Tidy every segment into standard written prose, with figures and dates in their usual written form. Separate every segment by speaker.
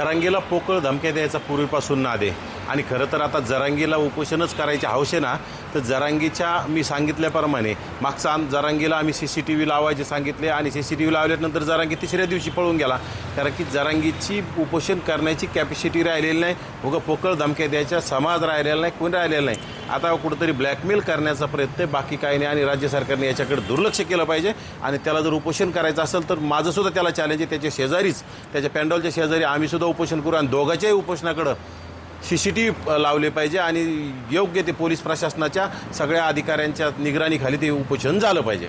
Speaker 1: जरांगीला पोकळ धमक्या द्यायचा पूर्वीपासून नाद आहे आणि खरं तर आता जरांगीला उपोषणच करायचे हौसे ना, तर जरांगीच्या मी सांगितल्याप्रमाणे मागचा जरांगीला आम्ही CCTV लावायचे सांगितले आणि CCTV लावल्यानंतर जरांगी तिसऱ्या दिवशी पळून गेला, कारण की जरांगीची उपोषण करण्याची कॅपॅसिटी राहिलेली नाही. उगा पोकळ धमक्या द्यायचा समाज राहिलेला नाही, कोणी राहिलेलं नाही. आता कुठंतरी ब्लॅकमेल करण्याचा प्रयत्न आहे, बाकी काही नाही. आणि राज्य सरकारने याच्याकडे दुर्लक्ष केलं पाहिजे आणि त्याला जर उपोषण करायचं असेल तर माझंसुद्धा त्याला चॅलेंज आहे. त्याच्या शेजारीच, त्याच्या पॅन्डॉलच्या शेजारी आम्हीसुद्धा उपोषण करू आणि दोघांच्याही उपोषणाकडं CCTV लावले पाहिजे आणि योग्य ते पोलीस प्रशासनाच्या सगळ्या अधिकाऱ्यांच्या निगराणीखाली ते उपोषण झालं पाहिजे.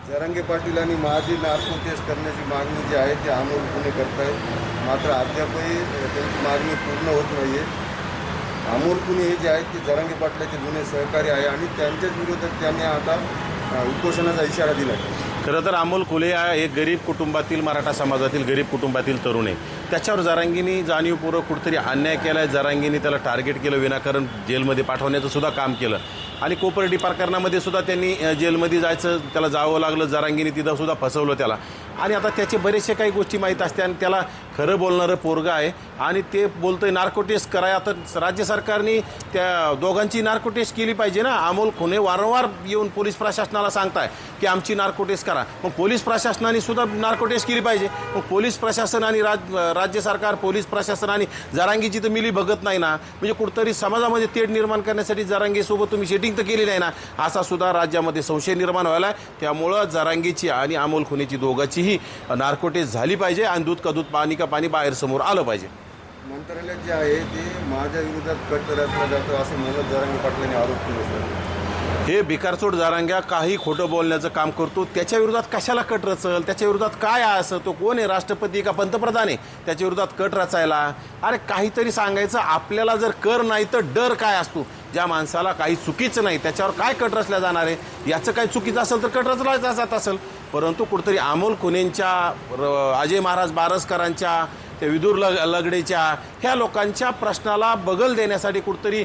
Speaker 2: जरांगे पाटील आणि माझी नार्को टेस्ट करण्याची मागणी जी आहे ती अमोलपणे करतायत, मात्र अद्यापही त्यांची मागणी पूर्ण होत नाही आहे. अमोलपणे हे जे आहेत ते जरांगे पाटलाचे जुने सहकारी आहे आणि त्यांच्याच विरोधात त्यांनी आता उपोषणाचा इशारा दिला आहे.
Speaker 1: खरं तर अमोल कोल्हे हा एक गरीब कुटुंबातील, मराठा समाजातील गरीब कुटुंबातील तरुण आहे. त्याच्यावर जरांगीनी जाणीवपूर्वक कुठेतरी अन्याय केला आहे. जरांगीनी त्याला टार्गेट केलं, विनाकारण जेलमध्ये पाठवण्याचं सुद्धा काम केलं आणि कोपर्डी प्रकरणामध्ये सुद्धा त्यांनी जेलमध्ये जायचं, त्याला जावं लागलं. जरांगीनी तिथं सुद्धा फसवलं त्याला आणि आता त्याचे बरेचसे काही गोष्टी माहीत असते आणि त्याला खरं बोलणारं पोरगं आहे आणि ते बोलतंय नार्को टेस्ट कराय. आता राज्य सरकारने त्या दोघांची नार्को टेस्ट केली पाहिजे ना. अमोल कोल्हे वारंवार येऊन पोलीस प्रशासनाला सांगताय की आमची नार्को टेस्ट करा, मग पोलीस प्रशासनाने सुद्धा नार्को टेस्ट केली पाहिजे. मग पोलीस प्रशासन आणि राज्य सरकार, पोलीस प्रशासन आणि जरांगीची तर मिली बघत नाही ना. म्हणजे कुठंतरी समाजामध्ये तेढ निर्माण करण्यासाठी जरांगीसोबत तुम्ही सेटिंग तर केली नाही ना, असा सुद्धा राज्यामध्ये संशय निर्माण व्हायला आहे. त्यामुळं जरांगीची आणि अमोल कोल्हेची दोघांचीही नार्को टेस्ट झाली पाहिजे आणि दूध का दूध पाणी का पाणी बाहेर समोर आलं पाहिजे.
Speaker 2: मंत्रालयात जे आहे ते माझ्या विरोधात कट रचला जातो असं म्हणत जरांगे पाटलांनी आरोप केला सर.
Speaker 1: हे भिकारचोट जरांग्या काही खोटं बोलण्याचं काम करतो. त्याच्या विरोधात कशाला कट रचल? त्याच्या विरोधात काय आहे? असं तो कोण आहे? राष्ट्रपती का पंतप्रधान आहे त्याच्या विरोधात कट रचायला? अरे काहीतरी सांगायचं. आपल्याला जर कर नाही तर डर काय असतो? ज्या माणसाला काही चुकीचं नाही त्याच्यावर काय कट रचल्या जाणार आहे? याचं काही चुकीचं असेल तर कट रचला जात असेल. परंतु कुठंतरी अमोल कोल्हेंच्या, अजय महाराज बारसकरांच्या, त्या विदूर लगडेच्या ह्या लोकांच्या प्रश्नाला बगल देण्यासाठी, कुठंतरी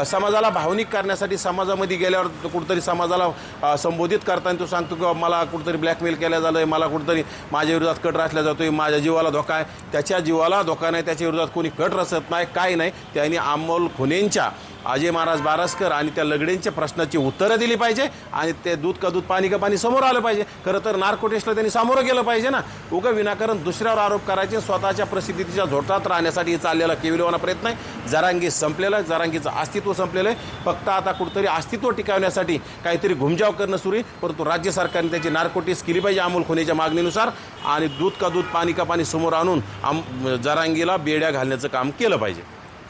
Speaker 1: समाजाला भावनिक करण्यासाठी, समाजामध्ये गेल्यावर कुठंतरी समाजाला संबोधित करताना तो सांगतो की मला कुठंतरी ब्लॅकमेल केलं झालं आहे, मला कुठंतरी माझ्या विरोधात कट रचला जातो आहे, माझ्या जीवाला धोका आहे. त्याच्या जीवाला धोका नाही, त्याच्या विरोधात कोणी कट रचत नाही, काय नाही. त्यांनी अमोल कोल्हेंच्या, अजय महाराज बारसकर आणि त्या लगडेंच्या प्रश्नाची उत्तरं दिली पाहिजे आणि ते दूध का दूध पाणी का पाणी समोर आलं पाहिजे. खरं तर नार्को टेस्टला त्यांनी सामोरं गेलं पाहिजे ना. उगा विनाकारण दुसऱ्यावर आरोप करायचे, स्वतःच्या प्रसिद्धीच्या झोटात राहण्यासाठी चाललेला केविलवाना प्रयत्न आहे. जरांगी संपलेला आहे, जरांगीचं अस्तित्व संपलेलं आहे. फक्त आता कुठंतरी अस्तित्व टिकवण्यासाठी काहीतरी घुमजाव करणं सुरू आहे. परंतु राज्य सरकारने त्याची नार्को टेस्ट केली पाहिजे अमोल कोल्हेच्या मागणीनुसार आणि दूध का दूध पाणी का पाणी समोर आणून जरांगीला बेड्या घालण्याचं काम केलं पाहिजे.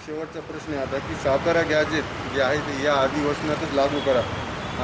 Speaker 2: शेवटचा प्रश्न आहे आता की सातारा गॅजेट जे आहे ते या अधिवेशनातच लागू करा,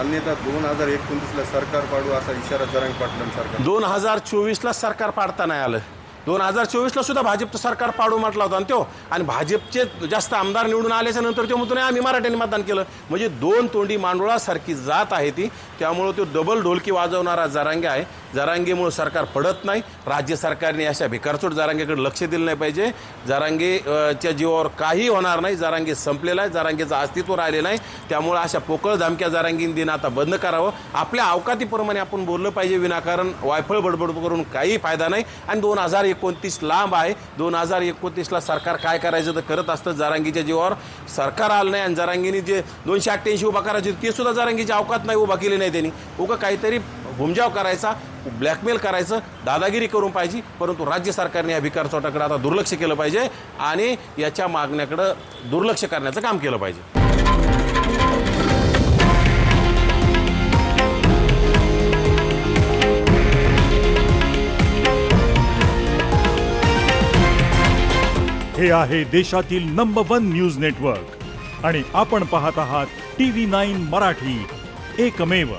Speaker 2: अन्यथा 2029ला सरकार पाडू असा इशारा जरांगे पाटलांसारखा.
Speaker 1: 2024ला सरकार पाडता नाही आलं. 2024ला सुद्धा भाजपचं सरकार पाडू म्हटला होता आणि तो, आणि भाजपचे जास्त आमदार निवडून आल्याच्या नंतर तो म्हणतो नाही आम्ही मराठ्यांनी मतदान केलं. म्हणजे दोन तोंडी मांडोळासारखी जात आहे ती. त्यामुळं तो डबल ढोलकी वाजवणारा जरांगे आहे. जरांगेमुळे सरकार पडत नाही. राज्य सरकारने अशा भिकारचोट जरांगेकडे लक्ष दिलं नाही पाहिजे. जरांगेच्या जीवावर काही होणार नाही. जरांगे संपलेला आहे, जरांगेचं अस्तित्व राहिले नाही. त्यामुळे अशा पोकळ धमक्या जरांगीने देणं आता बंद करावं. आपल्या अवकातीप्रमाणे आपण बोललं पाहिजे. विनाकारण वायफळ बडबड करून काही फायदा नाही. आणि 2029 लांब आहे. 2029ला सरकार काय करायचं तर करत असतं. जरांगीच्या जीवावर सरकार आलं नाही आणि जरांगीने जे 288 उभा करायचे ते सुद्धा जरांगीची अवकात नाही उभा केली नाही त्यांनी. उगा काहीतरी घुमजाव करायचा, ब्लॅकमेल करायचं, दादागिरी करून पाहिजे. परंतु राज्य सरकारने या भिकारचोटाकडे आता दुर्लक्ष केलं पाहिजे आणि याच्या मागण्याकडं दुर्लक्ष करण्याचं काम केलं पाहिजे.
Speaker 3: हे आहे देशातील नंबर 1 न्यूज नेटवर्क आणि आपण पाहत आहात TV9 मराठी, एकमेव.